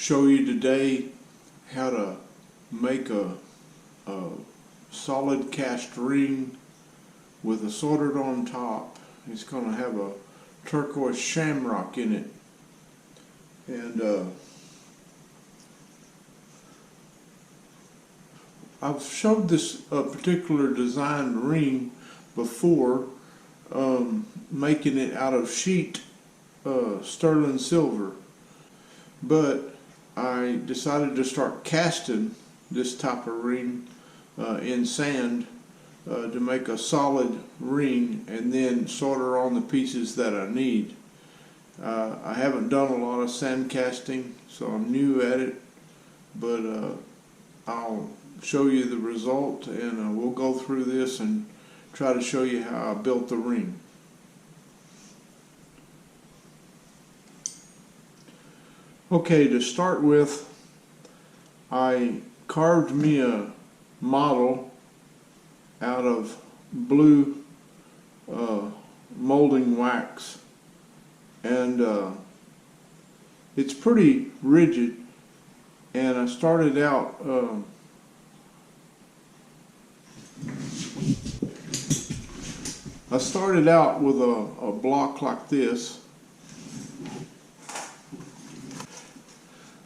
show you today how to make a solid cast ring with a soldered on top. It's going to have a turquoise shamrock in it, and I've showed this particular designed ring before, making it out of sheet sterling silver, but I decided to start casting this type of ring in sand to make a solid ring and then solder on the pieces that I need. I haven't done a lot of sand casting, so I'm new at it, but I'll show you the result, and we'll go through this and try to show you how I built the ring. Okay, to start with, I carved me a model out of blue molding wax, and it's pretty rigid, and I started out with a block like this.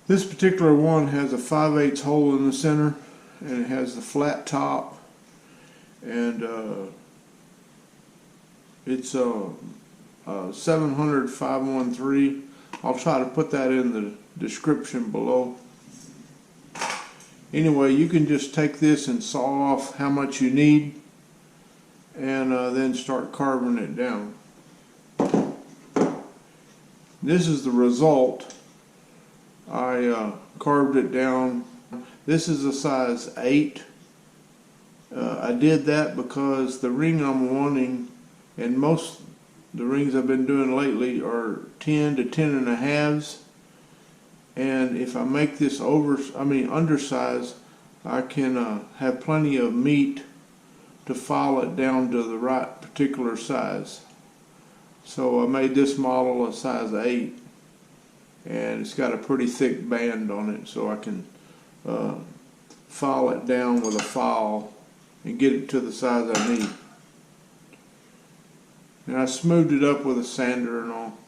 This particular one has a 5/8 hole in the center, and it has the flat top, and it's a 700 513. I'll try to put that in the description below. Anyway, you can just take this and saw off how much you need, and then start carving it down. This is the result. I carved it down. This is a size 8. I did that because the ring I'm wanting, and most the rings I've been doing lately, are 10 to 10.5s. And if I make this undersize, I can have plenty of meat to file it down to the right particular size. So I made this model a size 8, and it's got a pretty thick band on it, so I can file it down with a file and get it to the size I need. And I smoothed it up with a sander and all.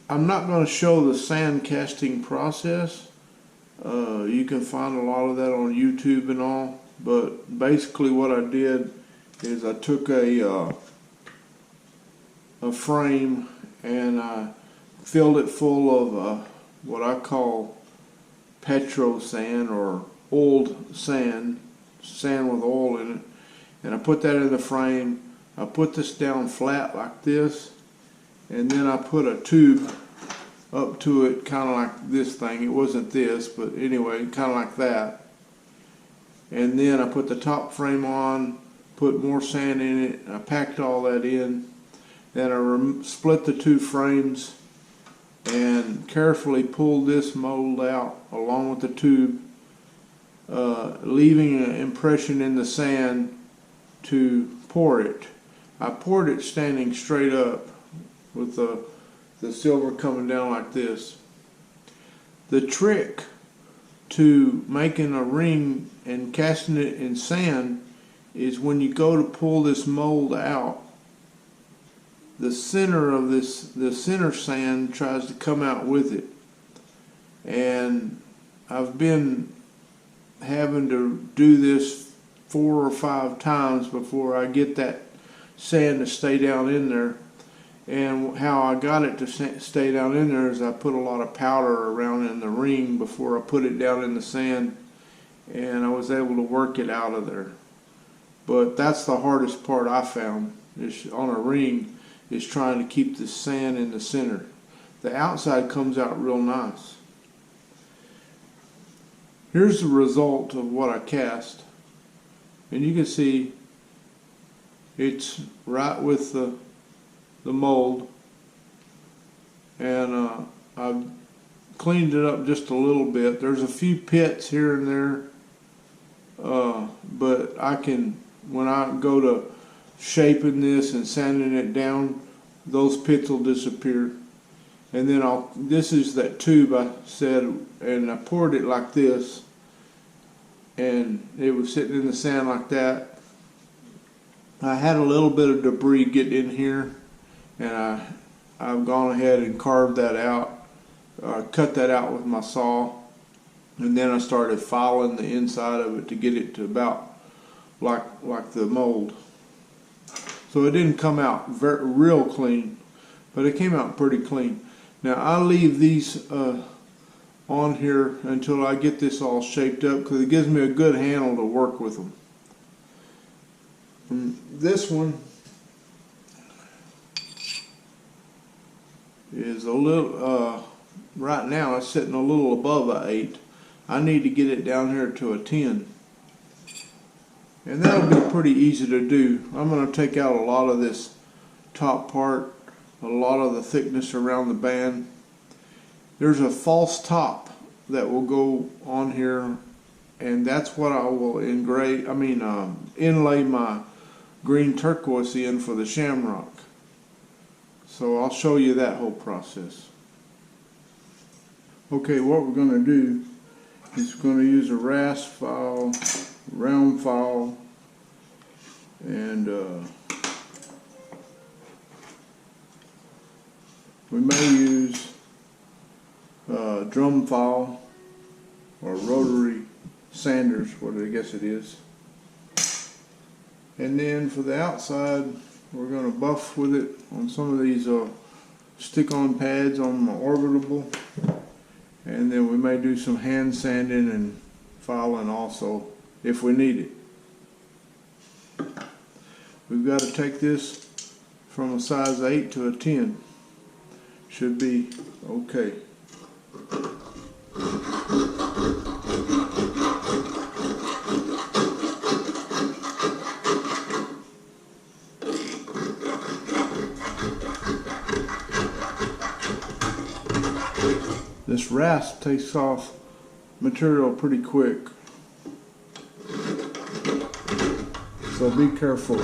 I'm not going to show the sand casting process. You can find a lot of that on YouTube and all, but basically what I did is I took a frame and I filled it full of what I call petro sand, or old sand with oil in it, and I put that in the frame. I put this down flat like this, and then I put a tube up to it, kind of like this thing. It wasn't this, but anyway, kind of like that. And then I put the top frame on, put more sand in it, I packed all that in. Then I split the two frames and carefully pulled this mold out along with the tube, leaving an impression in the sand to pour it. I poured it standing straight up with the silver coming down like this. The trick to making a ring and casting it in sand is when you go to pull this mold out, the center sand tries to come out with it. And I've been having to do this 4 or 5 times before I get that sand to stay down in there. And how I got it to stay down in there is I put a lot of powder around in the ring before I put it down in the sand, and I was able to work it out of there. But that's the hardest part I found is on a ring, is trying to keep the sand in the center. The outside comes out real nice. Here's the result of what I cast, and you can see it's right with the mold, and I've cleaned it up just a little bit. There's a few pits here and there, but I can, when I go to shaping this and sanding it down, those pits will disappear. And then this is that tube I said, and I poured it like this, and it was sitting in the sand like that. I had a little bit of debris get in here, and I've gone ahead and carved that out, cut that out with my saw, and then I started filing the inside of it to get it to about like the mold. So it didn't come out real clean, but it came out pretty clean. Now I leave these on here until I get this all shaped up, because it gives me a good handle to work with them. And this one is a little, right now it's sitting a little above an 8. I need to get it down here to a 10. And that'll be pretty easy to do. I'm going to take out a lot of this top part, a lot of the thickness around the band. There's a false top that will go on here, and that's what I will inlay my green turquoise in for the Shamrock. So I'll show you that whole process. Okay, what we're going to do is we're going to use a rasp file, round file, and we may use drum file or rotary sanders, what I guess it is. And then for the outside, we're going to buff with it on some of these stick-on pads on my orbitable, and then we may do some hand sanding and filing also if we need it. We've got to take this from a size 8 to a 10. Should be okay. This rasp takes off material pretty quick, so be careful.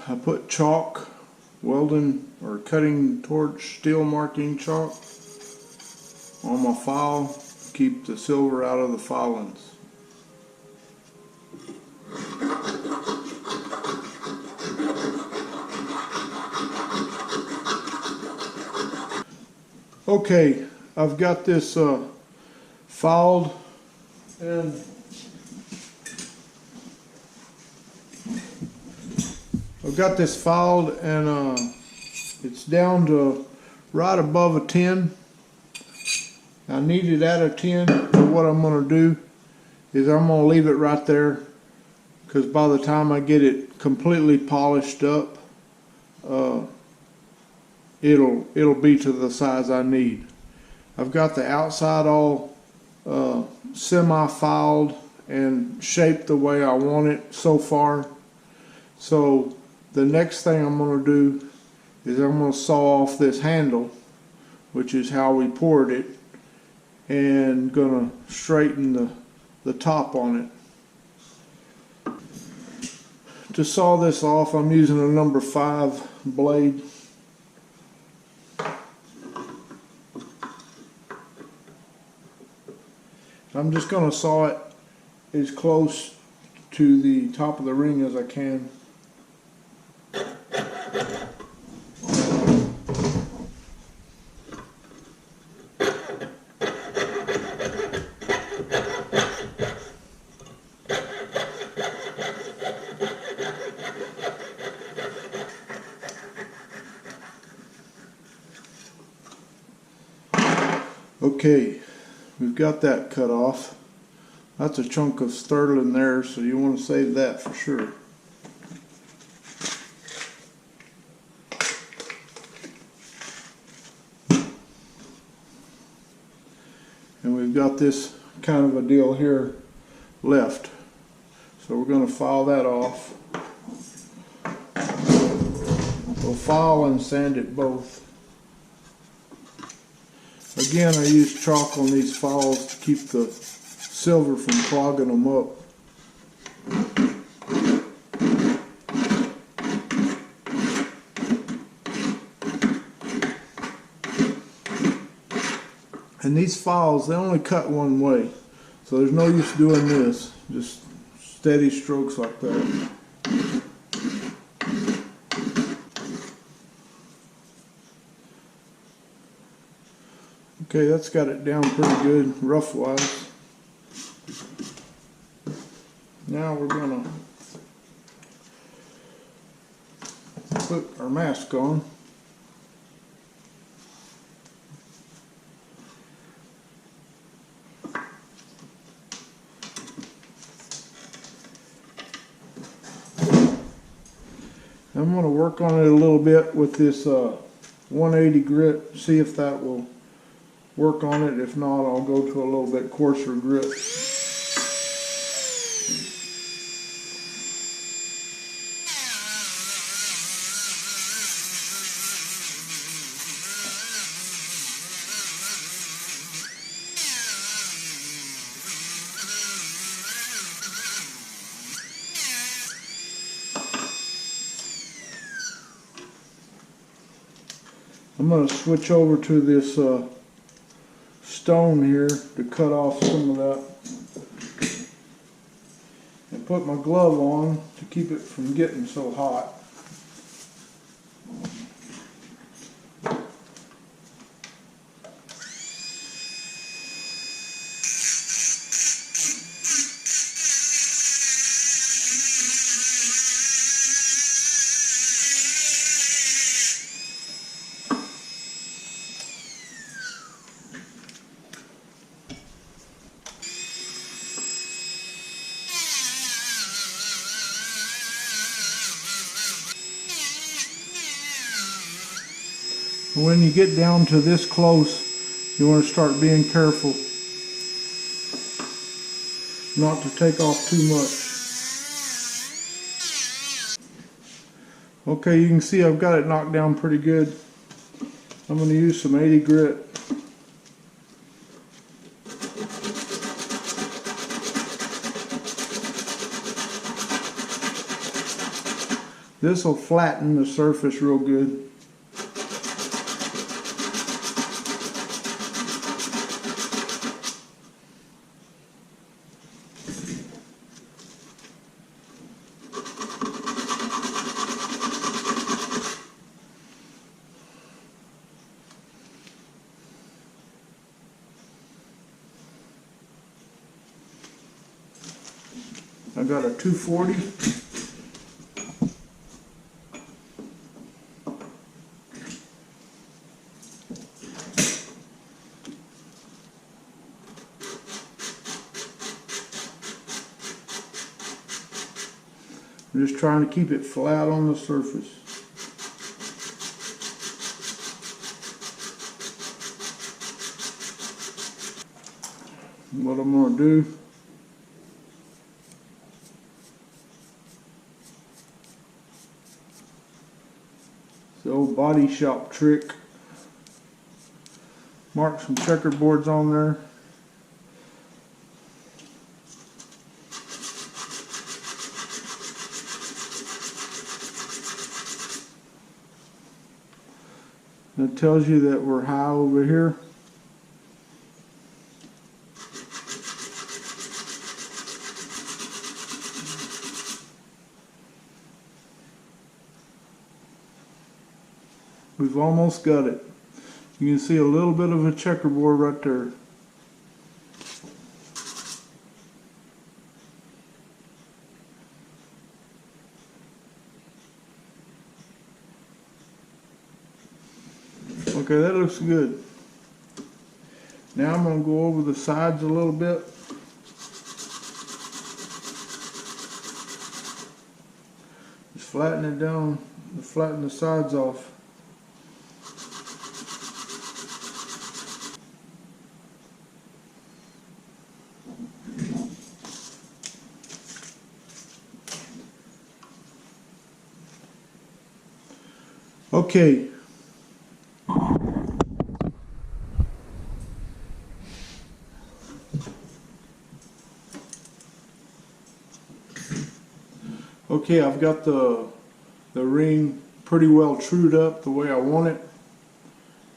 I put chalk, welding or cutting torch, steel marking chalk on my file to keep the silver out of the filings. Okay, I've got this filed, and it's down to right above a 10. I need it at a 10, but what I'm going to do is I'm going to leave it right there, because by the time I get it completely polished up, it'll be to the size I need. I've got the outside all semi-filed and shaped the way I want it so far. So the next thing I'm going to do is I'm going to saw off this handle, which is how we poured it, and going to straighten the top on it. To saw this off, I'm using a number 5 blade. I'm just going to saw it as close to the top of the ring as I can. Okay, we've got that cut off. That's a chunk of sterling there, so you want to save that for sure. And we've got this kind of a deal here left. So we're going to file that off. We'll file and sand it both. Again, I use chalk on these files to keep the silver from clogging them up. And these files, they only cut one way, so there's no use doing this, just steady strokes like that. Okay, that's got it down pretty good, rough wise. Now we're gonna put our mask on. I'm going to work on it a little bit with this 180 grit, see if that will work on it. If not, I'll go to a little bit coarser grit. I'm going to switch over to this stone here to cut off some of that and put my glove on to keep it from getting so hot. When you get down to this close, you want to start being careful not to take off too much. Okay, you can see I've got it knocked down pretty good. I'm going to use some 80 grit. This will flatten the surface real good. I got a 240. I'm just trying to keep it flat on the surface. What I'm going to do, it's the old body shop trick. Mark some checkerboards on there. It tells you that we're high over here. We've almost got it. You can see a little bit of a checkerboard right there. Okay, that looks good. Now I'm going to go over the sides a little bit. Just flatten it down, flatten the sides off. Okay. Okay, I've got the ring pretty well trued up the way I want it.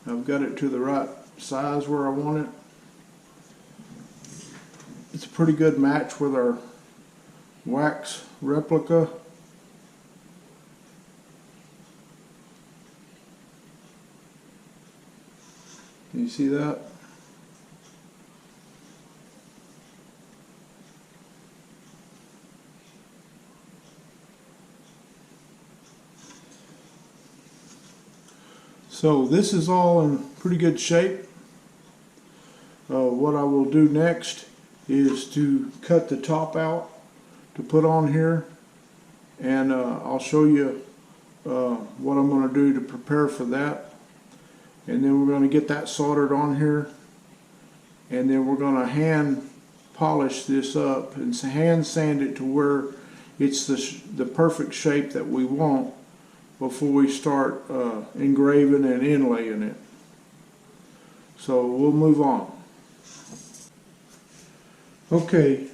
I've got it to the right size where I want it. It's a pretty good match with our wax replica. Can you see that? So this is all in pretty good shape. What I will do next is to cut the top out to put on here, and I'll show you what I'm going to do to prepare for that. And then we're going to get that soldered on here, and then we're going to hand polish this up and hand sand it to where it's the perfect shape that we want before we start engraving and inlaying it. So we'll move on. Okay,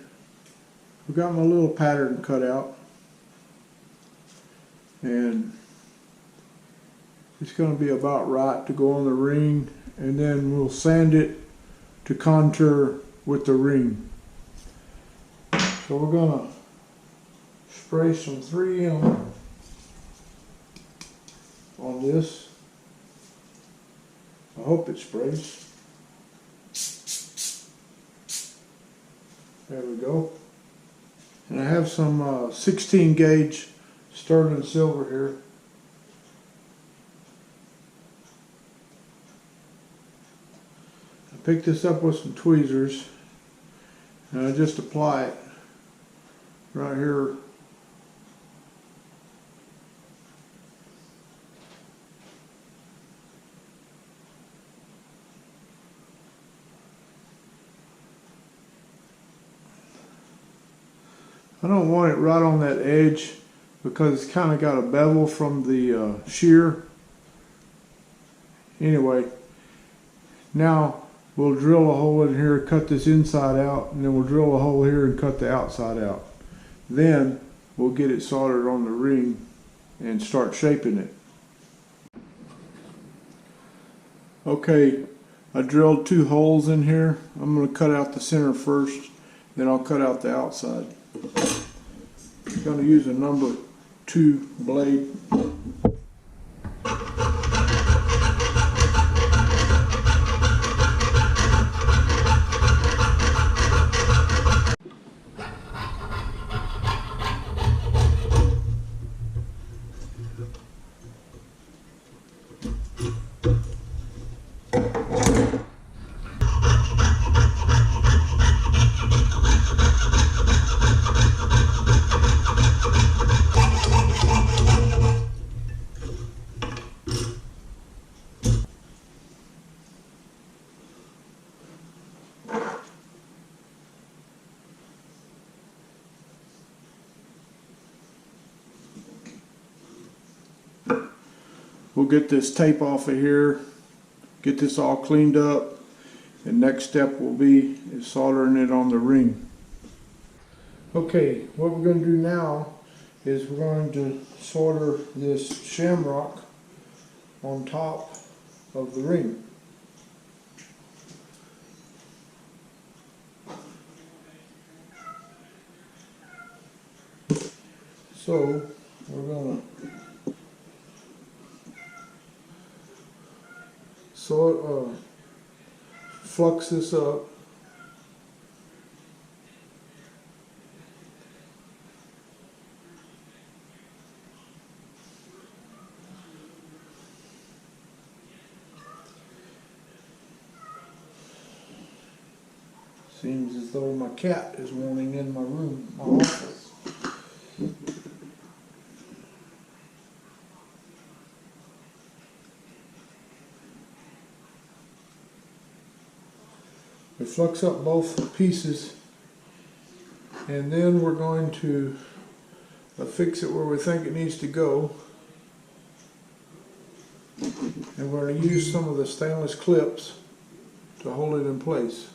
I've got my little pattern cut out, and it's going to be about right to go on the ring, and then we'll sand it to contour with the ring. So we're going to spray some 3M on this. I hope it sprays. There we go. And I have some 16 gauge sterling silver here. I picked this up with some tweezers, and I just apply it right here. I don't want it right on that edge because it's kind of got a bevel from the shear. Anyway, now we'll drill a hole in here, cut this inside out, and then we'll drill a hole here and cut the outside out. Then we'll get it soldered on the ring and start shaping it. Okay, I drilled 2 holes in here. I'm going to cut out the center first, then I'll cut out the outside. I'm going to use a number 2 blade. We'll get this tape off of here, get this all cleaned up, and next step will be is soldering it on the ring. Okay, what we're going to do now is we're going to solder this shamrock on top of the ring. So we're going to flux this up. Seems as though my cat is wanting in my room, my office. We flux up both pieces, and then we're going to affix it where we think it needs to go. And we're going to use some of the stainless clips to hold it in place.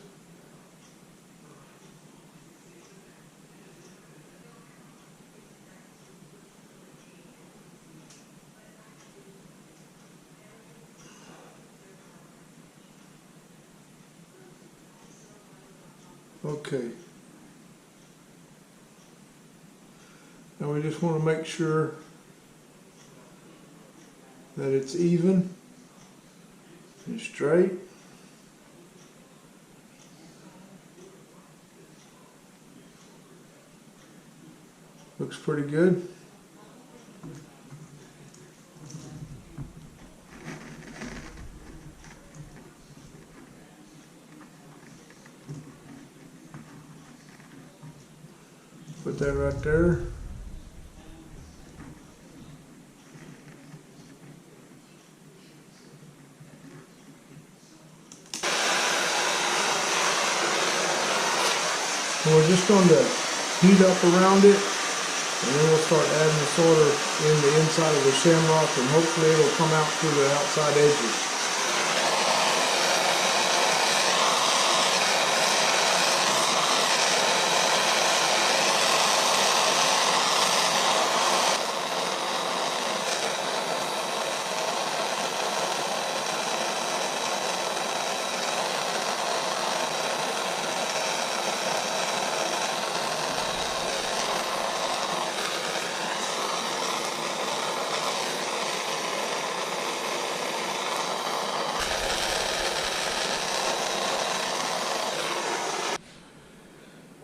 Okay. Now we just want to make sure that it's even and straight. Looks pretty good. Put that right there. And we're just going to heat up around it, and then we'll start adding the solder in the inside of the Shamrock, and hopefully it'll come out through the outside edges.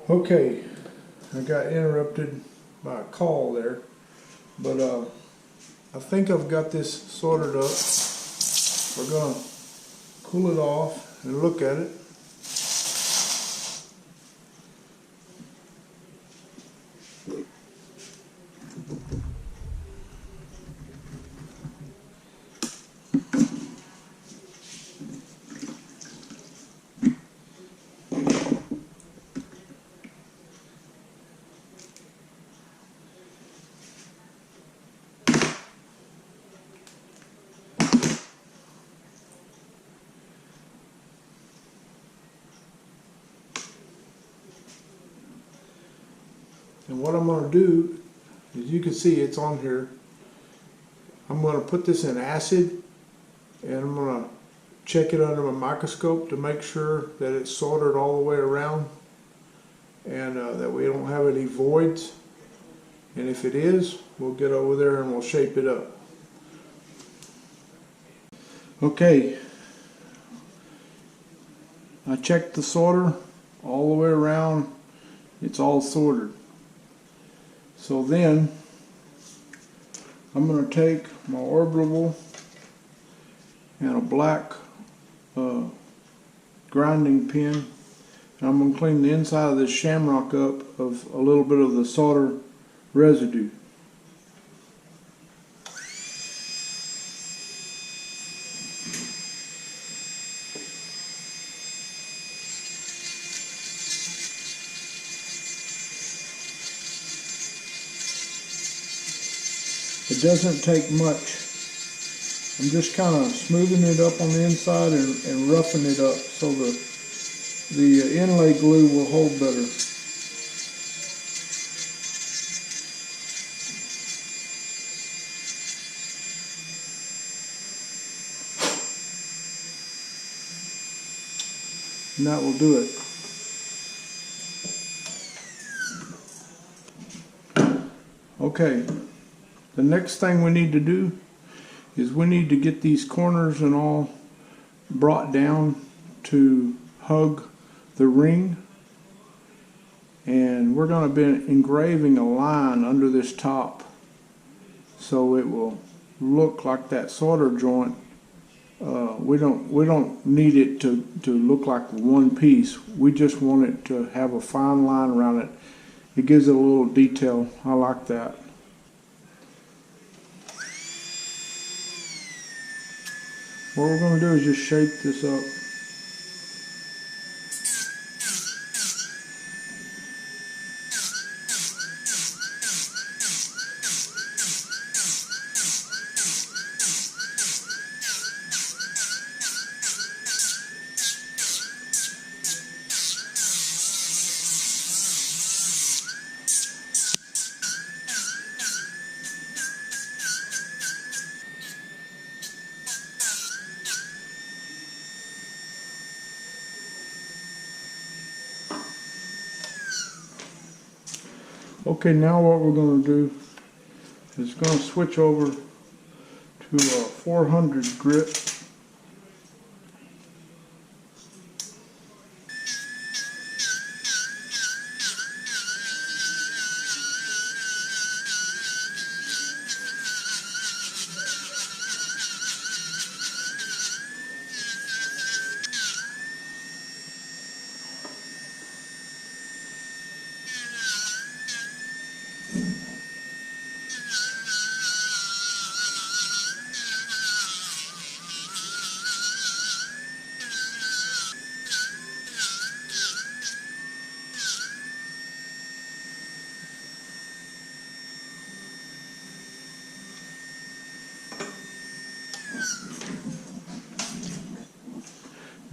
Okay, I got interrupted by a call there, but I think I've got this sorted up. We're going to cool it off and look at it. And what I'm going to do, as you can see, it's on here. I'm going to put this in acid, and I'm going to check it under my microscope to make sure that it's soldered all the way around, and that we don't have any voids. And if it is, we'll get over there and we'll shape it up. Okay, I checked the solder all the way around. It's all soldered. So then I'm going to take my orbital and a black grinding pin, and I'm going to clean the inside of this Shamrock up of a little bit of the solder residue. It doesn't take much. I'm just kind of smoothing it up on the inside and roughing it up so the inlay glue will hold better. And that will do it. Okay. The next thing we need to do is we need to get these corners and all brought down to hug the ring, and we're going to be engraving a line under this top so it will look like that solder joint. We don't need it to look like one piece. We just want it to have a fine line around it. It gives it a little detail. I like that. What we're going to do is just shape this up. Okay, now what we're going to do is going to switch over to a 400 grit.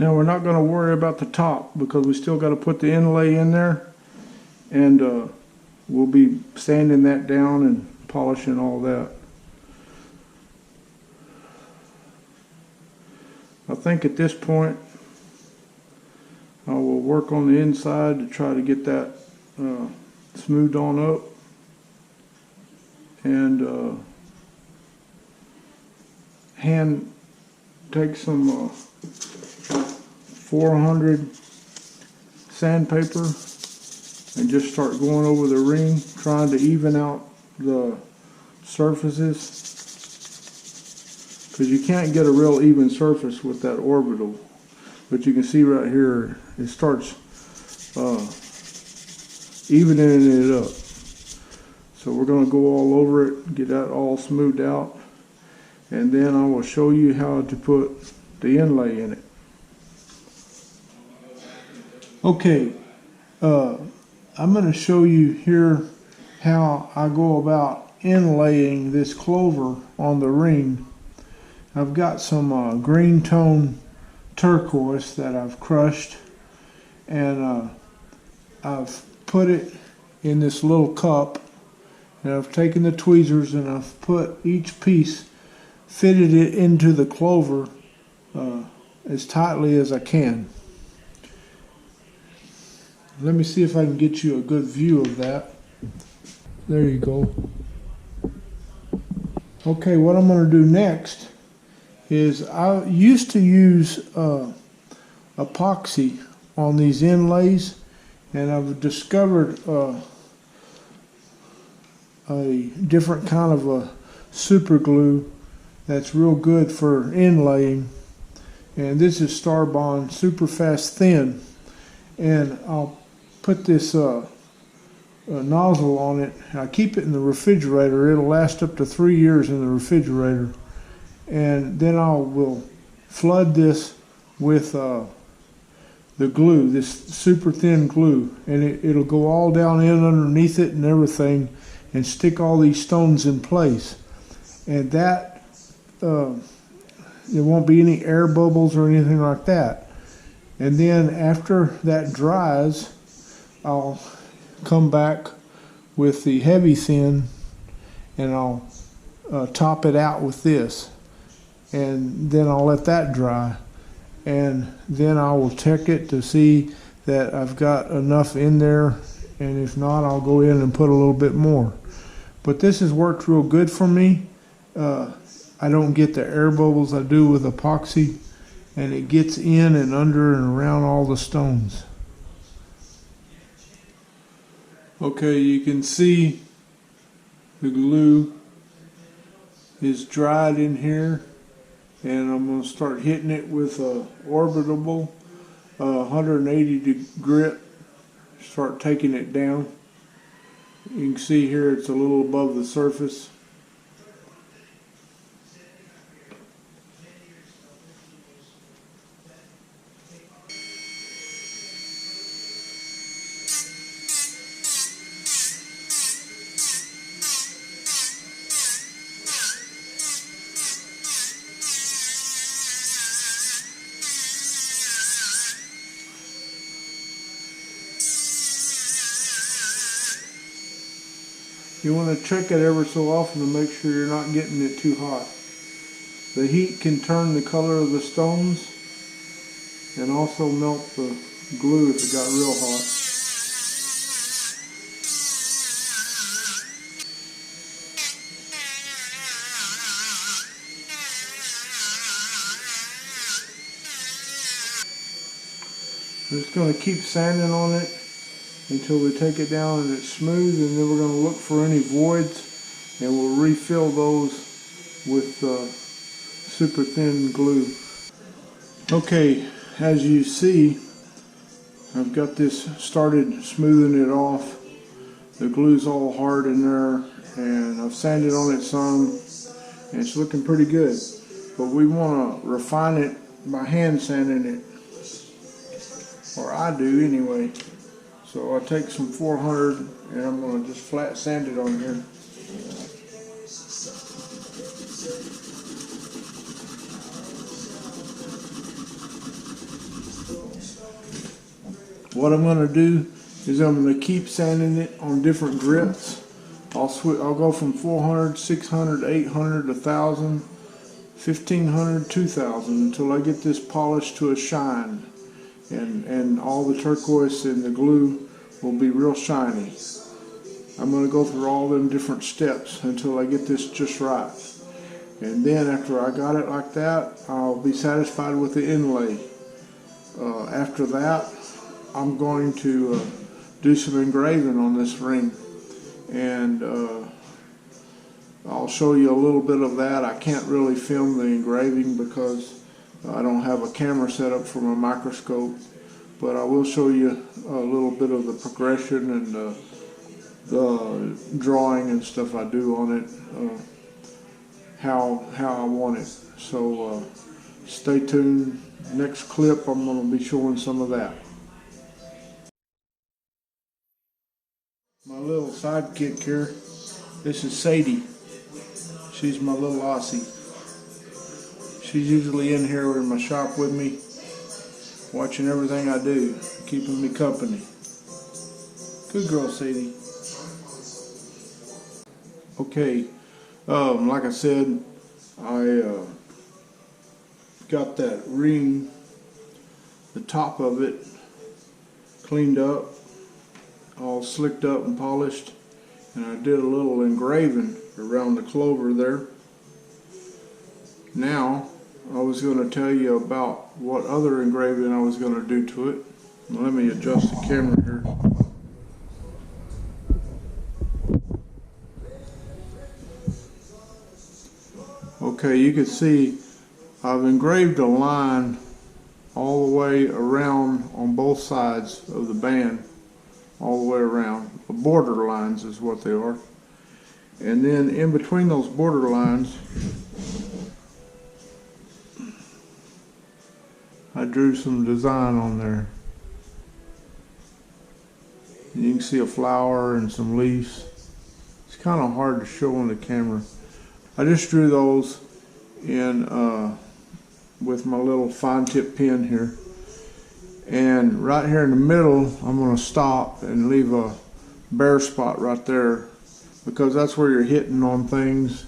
Now we're not going to worry about the top because we still got to put the inlay in there, and we'll be sanding that down and polishing all that. I think at this point I will work on the inside to try to get that smoothed on up, and hand take some 400 sandpaper and just start going over the ring, trying to even out the surfaces, because you can't get a real even surface with that orbital. But you can see right here it starts evening it up. So we're going to go all over it, get that all smoothed out, and then I will show you how to put the inlay in it. Okay, I'm going to show you here how I go about inlaying this clover on the ring. I've got some green tone turquoise that I've crushed, and I've put it in this little cup, and I've taken the tweezers and I've put each piece, fitted it into the clover as tightly as I can. Let me see if I can get you a good view of that. There you go. Okay, what I'm going to do next is I used to use epoxy on these inlays, and I've discovered a different kind of a super glue that's real good for inlaying, and this is Starbond Super Fast Thin, and I'll put this nozzle on it. I keep it in the refrigerator. It'll last up to 3 years in the refrigerator, and then I will flood this with the glue, this super thin glue, and it'll go all down in underneath it and everything, and stick all these stones in place. And that there won't be any air bubbles or anything like that. And then after that dries, I'll come back with the heavy thin, and I'll top it out with this, and then I'll let that dry, and then I will check it to see that I've got enough in there, and if not, I'll go in and put a little bit more. But this has worked real good for me. I don't get the air bubbles I do with epoxy, and it gets in and under and around all the stones. Okay, you can see the glue is dried in here, and I'm going to start hitting it with a orbitable 180 grit. Start taking it down. You can see here it's a little above the surface. You want to check it ever so often to make sure you're not getting it too hot. The heat can turn the color of the stones and also melt the glue if it got real hot. We're just going to keep sanding on it until we take it down and it's smooth, and then we're going to look for any voids and we'll refill those with super thin glue. Okay, as you see, I've got this started smoothing it off. The glue's all hard in there, and I've sanded on it some, and it's looking pretty good. But we want to refine it by hand sanding it, or I do anyway. So I take some 400 and I'm going to just flat sand it on here. What I'm going to do is I'm going to keep sanding it on different grits. I'll go from 400, 600, 800, 1000, 1500, 2000 until I get this polished to a shine. And all the turquoise and the glue will be real shiny. I'm going to go through all them different steps until I get this just right. And then after I got it like that, I'll be satisfied with the inlay. After that, I'm going to do some engraving on this ring. And I'll show you a little bit of that. I can't really film the engraving because I don't have a camera set up for my microscope, but I will show you a little bit of the progression and the drawing and stuff I do on it, how I want it. So stay tuned. Next clip, I'm going to be showing some of that. My little sidekick here, this is Sadie. She's my little Aussie. She's usually in here in my shop with me, watching everything I do, keeping me company. Good girl, Sadie. Okay, like I said, I got that ring, the top of it, cleaned up, all slicked up and polished, and I did a little engraving around the clover there. Now, I was going to tell you about what other engraving I was going to do to it. Let me adjust the camera here. Okay, you can see I've engraved a line all the way around on both sides of the band, all the way around. The border lines is what they are. And then in between those border lines, I drew some design on there. You can see a flower and some leaves. It's kind of hard to show on the camera. I just drew those in with my little fine tip pen here. And right here in the middle, I'm going to stop and leave a bare spot right there, because that's where you're hitting on things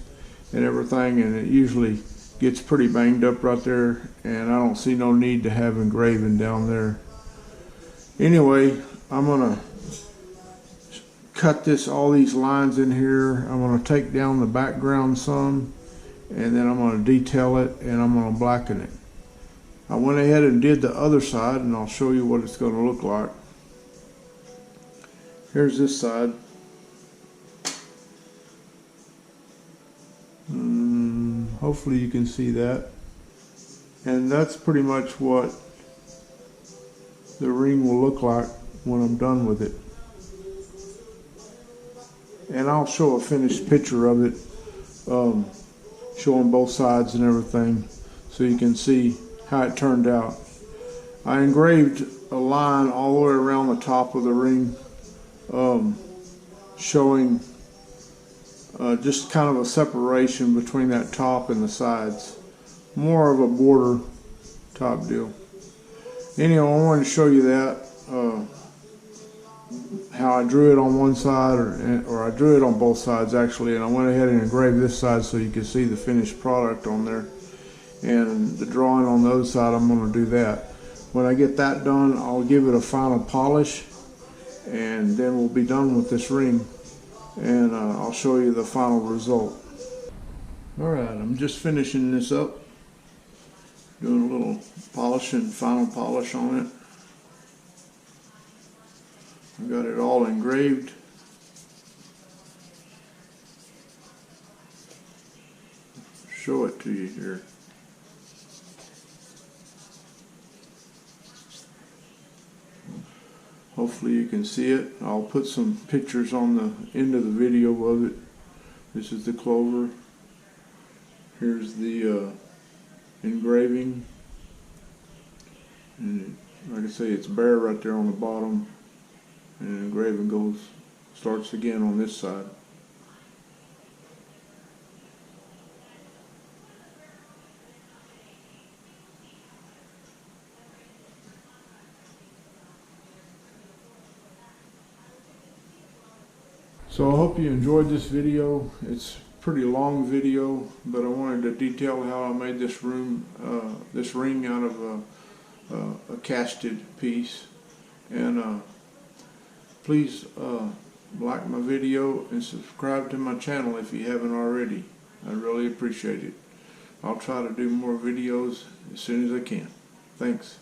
and everything, and it usually gets pretty banged up right there, and I don't see no need to have engraving down there. Anyway, I'm going to cut all these lines in here. I'm going to take down the background some, and then I'm going to detail it, and I'm going to blacken it. I went ahead and did the other side, and I'll show you what it's going to look like. Here's this side. Hopefully you can see that. And that's pretty much what the ring will look like when I'm done with it. And I'll show a finished picture of it, showing both sides and everything, so you can see how it turned out. I engraved a line all the way around the top of the ring, showing just kind of a separation between that top and the sides. More of a border top deal. Anyway, I wanted to show you that, how I drew it on one side, or I drew it on both sides actually, and I went ahead and engraved this side so you can see the finished product on there. And the drawing on the other side, I'm going to do that. When I get that done, I'll give it a final polish, and then we'll be done with this ring, and I'll show you the final result. Alright, I'm just finishing this up, doing a little polish and final polish on it. I've got it all engraved. Show it to you here. Hopefully you can see it. I'll put some pictures on the end of the video of it. This is the clover. Here's the engraving. And like I say, it's bare right there on the bottom. And engraving starts again on this side. So I hope you enjoyed this video. It's a pretty long video, but I wanted to detail how I made this ring out of a casted piece. And please like my video and subscribe to my channel if you haven't already. I really appreciate it. I'll try to do more videos as soon as I can. Thanks.